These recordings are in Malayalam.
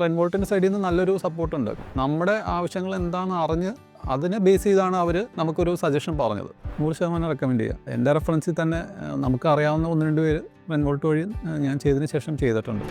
റെൻവോൾട്ടിൻ്റെ സൈഡിൽ നിന്ന് നല്ലൊരു സപ്പോർട്ടുണ്ട്. നമ്മുടെ ആവശ്യങ്ങൾ എന്താണെന്ന് അറിഞ്ഞ് അതിനെ ബേസ് ചെയ്താണ് അവർ നമുക്കൊരു സജഷൻ പറഞ്ഞത്. 100% റെക്കമെൻഡ് ചെയ്യുക. എൻ്റെ റെഫറൻസിൽ തന്നെ നമുക്ക് അറിയാവുന്ന 1-2 പേര് റെൻവോൾട്ട് വഴി ഞാൻ ചെയ്തതിന് ശേഷം ചെയ്തിട്ടുണ്ട്.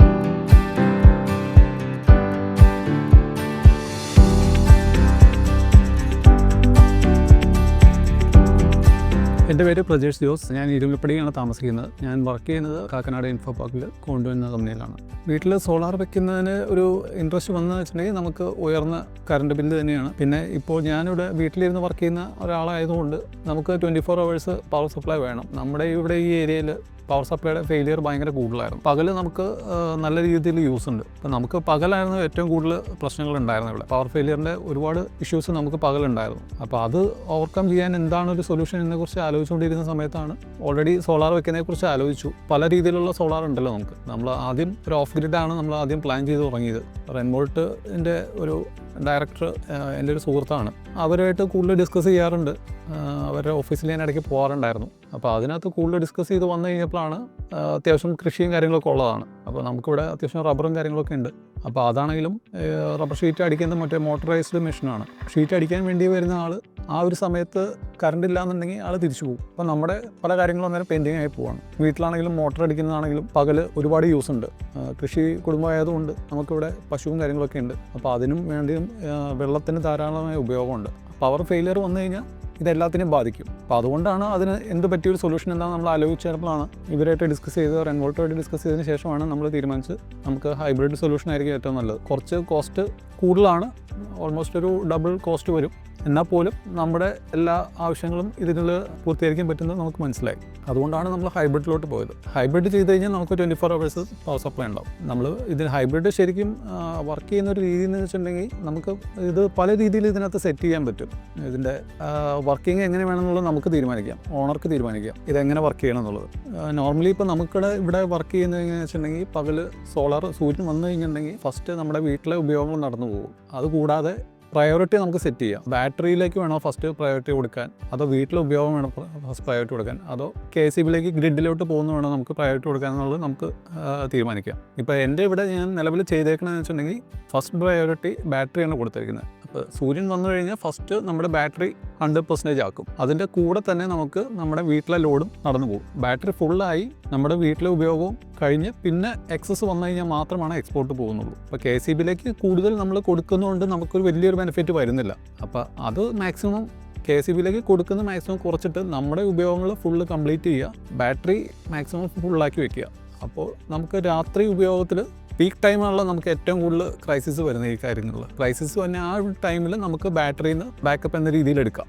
എൻ്റെ പേര് പ്രജേഷ് ജോസ്. ഞാൻ ഇരുമ്പപ്പടിയാണ് താമസിക്കുന്നത്. ഞാൻ വർക്ക് ചെയ്യുന്നത് കാക്കനാട് ഇൻഫോ പാർക്കിൽ കൊണ്ടുവരുന്ന കമ്പനിയിലാണ്. വീട്ടിൽ സോളാർ വെക്കുന്നതിന് ഒരു ഇൻട്രസ്റ്റ് വന്നതെന്ന് വെച്ചിട്ടുണ്ടെങ്കിൽ നമുക്ക് ഉയർന്ന കറണ്ട് ബില്ല് തന്നെയാണ്. പിന്നെ ഇപ്പോൾ ഞാനിവിടെ വീട്ടിലിരുന്ന് വർക്ക് ചെയ്യുന്ന ഒരാളായതുകൊണ്ട് നമുക്ക് 24 hours പവർ സപ്ലൈ വേണം. നമ്മുടെ ഇവിടെ ഈ ഏരിയയിൽ പവർ സപ്ലൈയുടെ ഫെയിലിയർ ഭയങ്കര കൂടുതലായിരുന്നു. പകൽ നമുക്ക് നല്ല രീതിയിൽ യൂസ് ഉണ്ട്. അപ്പോൾ നമുക്ക് പകലായിരുന്നു ഏറ്റവും കൂടുതൽ പ്രശ്നങ്ങൾ ഉണ്ടായിരുന്നു. ഇവിടെ പവർ ഫെയിലിയറിൻ്റെ ഒരുപാട് ഇഷ്യൂസ് നമുക്ക് പകലുണ്ടായിരുന്നു. അപ്പോൾ അത് ഓവർകം ചെയ്യാൻ എന്താണ് ഒരു സൊല്യൂഷൻ എന്നെക്കുറിച്ച് ആലോചിച്ചുകൊണ്ടിരുന്ന സമയത്താണ് ഓൾറെഡി സോളാർ വെക്കുന്നതിനെക്കുറിച്ച് ആലോചിച്ചു. പല രീതിയിലുള്ള സോളാർ ഉണ്ടല്ലോ നമുക്ക്. നമ്മൾ ആദ്യം ഒരു ഓഫ് ഗ്രിഡാണ് നമ്മൾ ആദ്യം പ്ലാൻ ചെയ്ത് തുടങ്ങിയത്. റെൻവോൾട്ടിൻ്റെ ഒരു ഡയറക്ടർ എൻ്റെ ഒരു സുഹൃത്താണ്. അവരുമായിട്ട് കൂടുതൽ ഡിസ്കസ് ചെയ്യാറുണ്ട്. അവരുടെ ഓഫീസിൽ ഞാൻ ഇടയ്ക്ക് പോകാറുണ്ടായിരുന്നു. അപ്പോൾ അതിനകത്ത് കൂടുതൽ ഡിസ്കസ് ചെയ്ത് വന്നു കഴിഞ്ഞപ്പോഴാണ് അത്യാവശ്യം കൃഷിയും കാര്യങ്ങളൊക്കെ ഉള്ളതാണ്. അപ്പോൾ നമുക്കിവിടെ അത്യാവശ്യം റബ്ബറും കാര്യങ്ങളൊക്കെ ഉണ്ട്. അപ്പോൾ അതാണെങ്കിലും റബ്ബർ ഷീറ്റ് അടിക്കുന്നത് മറ്റേ മോട്ടറൈസ്ഡ് മെഷീനാണ്. ഷീറ്റ് അടിക്കാൻ വേണ്ടി വരുന്ന ആൾ ആ ഒരു സമയത്ത് കറണ്ട് ഇല്ലാന്നുണ്ടെങ്കിൽ ആൾ തിരിച്ചു പോകും. അപ്പോൾ നമ്മുടെ പല കാര്യങ്ങളും അന്നേരം പെൻഡിങ് ആയി പോവാണ്. വീട്ടിലാണെങ്കിലും മോട്ടർ അടിക്കുന്നതാണെങ്കിലും പകൽ ഒരുപാട് യൂസ് ഉണ്ട്. കൃഷി കുടുംബമായതുകൊണ്ട് നമുക്കിവിടെ പശുവും കാര്യങ്ങളൊക്കെ ഉണ്ട്. അപ്പോൾ അതിനും വേണ്ടിയും വെള്ളത്തിന് ധാരാളമായ ഉപയോഗമുണ്ട്. പവർ ഫെയിലിയർ വന്നു കഴിഞ്ഞാൽ ഇതെല്ലാത്തിനും ബാധിക്കും. അപ്പോൾ അതുകൊണ്ടാണ് അതിന് എന്ത് പറ്റിയൊരു സൊല്യൂഷൻ എന്താണെന്ന് നമ്മൾ ആലോചിച്ചപ്പോഴാണ് ഇവരായിട്ട് ഡിസ്കസ് ചെയ്ത് റെൻവോൾട്ടുമായിട്ട് ഡിസ്കസ് ചെയ്തതിന് ശേഷമാണ് നമ്മൾ തീരുമാനിച്ച് നമുക്ക് ഹൈബ്രിഡ് സൊല്യൂഷൻ ആയിരിക്കും ഏറ്റവും നല്ലത്. കുറച്ച് കോസ്റ്റ് കൂടുതലാണ്, ഓൾമോസ്റ്റ് ഒരു ഡബിൾ കോസ്റ്റ് വരും. എന്നാൽ പോലും നമ്മുടെ എല്ലാ ആവശ്യങ്ങളും ഇതിൽ പൂർത്തീകരിക്കാൻ പറ്റുന്നത് നമുക്ക് മനസ്സിലായി. അതുകൊണ്ടാണ് നമ്മൾ ഹൈബ്രിഡിലോട്ട് പോയത്. ഹൈബ്രിഡ് ചെയ്ത് കഴിഞ്ഞാൽ നമുക്ക് 24 hours പവർ സപ്ലൈ ഉണ്ടാവും. നമ്മൾ ഇതിന് ഹൈബ്രിഡ് ശരിക്കും വർക്ക് ചെയ്യുന്ന ഒരു രീതി എന്ന് വെച്ചിട്ടുണ്ടെങ്കിൽ നമുക്ക് ഇത് പല രീതിയിൽ ഇതിനകത്ത് സെറ്റ് ചെയ്യാൻ പറ്റും. ഇതിൻ്റെ വർക്കിംഗ് എങ്ങനെ വേണമെന്നുള്ളത് നമുക്ക് തീരുമാനിക്കാം, ഓണർക്ക് തീരുമാനിക്കാം ഇതെങ്ങനെ വർക്ക് ചെയ്യണം എന്നുള്ളത്. നോർമലി ഇപ്പോൾ നമുക്കിവിടെ ഇവിടെ വർക്ക് ചെയ്യുന്നത് എങ്ങനെയാണെന്ന് വെച്ചിട്ടുണ്ടെങ്കിൽ പകൽ സോളാർ സൂര്യൻ വന്നു കഴിഞ്ഞിട്ടുണ്ടെങ്കിൽ ഫസ്റ്റ് നമ്മുടെ വീട്ടിലെ ഉപയോഗങ്ങൾ നടന്നു പോകും. അതുകൂടാതെ പ്രയോറിറ്റി നമുക്ക് സെറ്റ് ചെയ്യാം. ബാറ്ററിയിലേക്ക് വേണോ ഫസ്റ്റ് പ്രയോറിറ്റി കൊടുക്കാൻ, അതോ വീട്ടിലെ ഉപയോഗം വേണം ഫസ്റ്റ് പ്രയോറിറ്റി കൊടുക്കാൻ, അതോ KCBയിലേക്ക് ഗ്രിഡിലോട്ട് പോകുന്ന വേണോ നമുക്ക് പ്രയോറിറ്റി കൊടുക്കാൻ എന്നുള്ളത് നമുക്ക് തീരുമാനിക്കാം. ഇപ്പോൾ എൻ്റെ ഇവിടെ ഞാൻ നിലവിൽ ചെയ്തേക്കണമെന്ന് വെച്ചിട്ടുണ്ടെങ്കിൽ ഫസ്റ്റ് പ്രയോറിറ്റി ബാറ്ററിയാണ് കൊടുത്തിരിക്കുന്നത്. അപ്പോൾ സൂര്യൻ വന്നു കഴിഞ്ഞാൽ ഫസ്റ്റ് നമ്മുടെ ബാറ്ററി 100% ആക്കും. അതിൻ്റെ കൂടെ തന്നെ നമുക്ക് നമ്മുടെ വീട്ടിലെ ലോഡും നടന്നു പോകും. ബാറ്ററി ഫുള്ളായി നമ്മുടെ വീട്ടിലെ ഉപയോഗവും കഴിഞ്ഞ് പിന്നെ എക്സസ് വന്നു കഴിഞ്ഞാൽ മാത്രമാണ് എക്സ്പോർട്ട് പോകുന്നുള്ളൂ. അപ്പോൾ KCBയിലേക്ക് കൂടുതൽ നമ്മൾ കൊടുക്കുന്നതുകൊണ്ട് നമുക്കൊരു വലിയൊരു ബെനിഫിറ്റ് വരുന്നില്ല. അപ്പോൾ അത് മാക്സിമം KCBയിലേക്ക് കൊടുക്കുന്ന മാക്സിമം കുറച്ചിട്ട് നമ്മുടെ ഉപയോഗങ്ങൾ ഫുള്ള് കംപ്ലീറ്റ് ചെയ്യുക, ബാറ്ററി മാക്സിമം ഫുള്ളാക്കി വെക്കുക. അപ്പോൾ നമുക്ക് രാത്രി ഉപയോഗത്തിൽ പീക്ക് ടൈമാണല്ലോ നമുക്ക് ഏറ്റവും കൂടുതൽ ക്രൈസിസ് വരുന്ന ഈ കാര്യങ്ങളിൽ. ക്രൈസിസ് തന്നെ ആ ഒരു ടൈമിൽ നമുക്ക് ബാറ്ററിയിൽ നിന്ന് ബാക്കപ്പ് എന്ന രീതിയിൽ എടുക്കാം.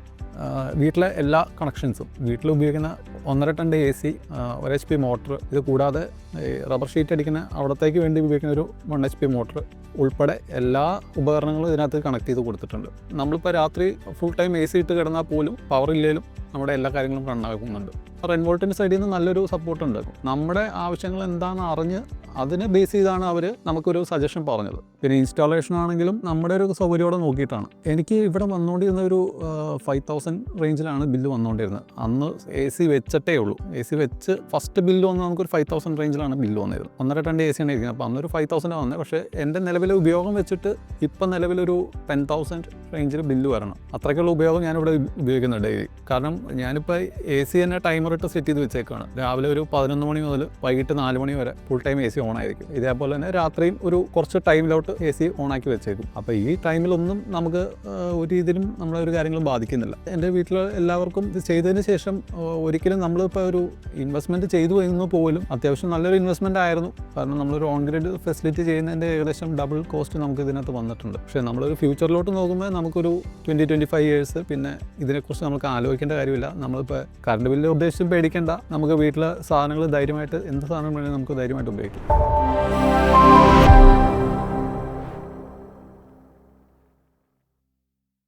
വീട്ടിലെ എല്ലാ കണക്ഷൻസും വീട്ടിൽ ഉപയോഗിക്കുന്ന 1.5 ton AC, 1 HP മോട്ടർ, ഇത് കൂടാതെ റബ്ബർ ഷീറ്റ് അടിക്കുന്ന അവിടത്തേക്ക് വേണ്ടി ഉപയോഗിക്കുന്ന ഒരു 1 HP മോട്ടർ ഉൾപ്പെടെ എല്ലാ ഉപകരണങ്ങളും ഇതിനകത്ത് കണക്ട് ചെയ്ത് കൊടുത്തിട്ടുണ്ട്. നമ്മളിപ്പോൾ രാത്രി ഫുൾ ടൈം AC ഇട്ട് കിടന്നാൽ പോലും പവർ ഇല്ലെങ്കിലും നമ്മുടെ എല്ലാ കാര്യങ്ങളും റണ്ണാകുന്നുണ്ട്. റെൻവോൾട്ടിൻ്റെ സൈഡിൽ നിന്ന് നല്ലൊരു സപ്പോർട്ടുണ്ട്. നമ്മുടെ ആവശ്യങ്ങൾ എന്താണെന്ന് അറിഞ്ഞ് അതിനെ ബേസ് ചെയ്താണ് അവർ നമുക്കൊരു സജഷൻ പറഞ്ഞത്. പിന്നെ ഇൻസ്റ്റാളേഷൻ ആണെങ്കിലും നമ്മുടെ ഒരു സൗകര്യമോടെ നോക്കിയിട്ടാണ്. എനിക്ക് ഇവിടെ വന്നുകൊണ്ടിരുന്ന ഒരു 5000 റേഞ്ചിലാണ് ബില്ല് വന്നുകൊണ്ടിരുന്നത്. അന്ന് AC വെച്ചിട്ടേ ഉള്ളൂ. AC വെച്ച് ഫസ്റ്റ് ബില്ല് വന്ന് നമുക്കൊരു 5000 റേഞ്ചിലാണ് ബില്ല് വന്നിരുന്നത്. 1.5 ton AC ആണ് ഇരിക്കുന്നത്. അപ്പോൾ അന്നൊരു 5000 വന്നത്. പക്ഷേ എൻ്റെ നിലവിലെ ഉപയോഗം വെച്ചിട്ട് ഇപ്പം നിലവിലൊരു 10,000 റേഞ്ചിൽ ബില്ല് വരണം. അത്രയ്ക്കുള്ള ഉപയോഗം ഞാനിവിടെ ഉപയോഗിക്കുന്നുണ്ട് ഡെയിലി. കാരണം ഞാനിപ്പോൾ AC തന്നെ ടൈമർ ഇട്ട് സെറ്റ് ചെയ്ത് വെച്ചേക്കാണ്. രാവിലെ ഒരു 11 മണി മുതൽ വൈകിട്ട് 4 മണി വരെ ഫുൾ ടൈം AC ഓൺ ആയിരിക്കും. ഇതേപോലെ തന്നെ രാത്രിയും ഒരു കുറച്ച് ടൈമിലോട്ട് AC ഓണാക്കി വെച്ചേക്കും. അപ്പോൾ ഈ ടൈമിലൊന്നും നമുക്ക് ഒരു രീതിയിലും നമ്മളെ ഒരു കാര്യങ്ങളും ബാധിക്കുന്നില്ല. എൻ്റെ വീട്ടിൽ എല്ലാവർക്കും ഇത് ചെയ്തതിന് ശേഷം ഒരിക്കലും നമ്മളിപ്പോൾ ഒരു ഇൻവെസ്റ്റ്മെൻറ്റ് ചെയ്തു എന്ന് പോലും അത്യാവശ്യം നല്ലൊരു ഇൻവെസ്റ്റ്മെൻറ്റ് ആയിരുന്നു. കാരണം നമ്മളൊരു ഓൺ ഗ്രിഡ് ഫെസിലിറ്റി ചെയ്യുന്നതിൻ്റെ ഏകദേശം ഡബിൾ കോസ്റ്റ് നമുക്ക് ഇതിനകത്ത് വന്നിട്ടുണ്ട്. പക്ഷേ നമ്മളൊരു ഫ്യൂച്ചറിലോട്ട് നോക്കുമ്പോൾ നമുക്കൊരു 20-25 years പിന്നെ ഇതിനെക്കുറിച്ച് നമുക്ക് ആലോചിക്കേണ്ട കാര്യമില്ല. നമ്മളിപ്പോൾ കറണ്ട് ബില്ല് ഉദ്ദേശിച്ചും പേടിക്കേണ്ട. നമുക്ക് വീട്ടിലെ സാധനങ്ങൾ ധൈര്യമായിട്ട് എന്ത് സാധനം വേണമെങ്കിലും നമുക്ക് ധൈര്യമായിട്ട് ഉപയോഗിക്കാം.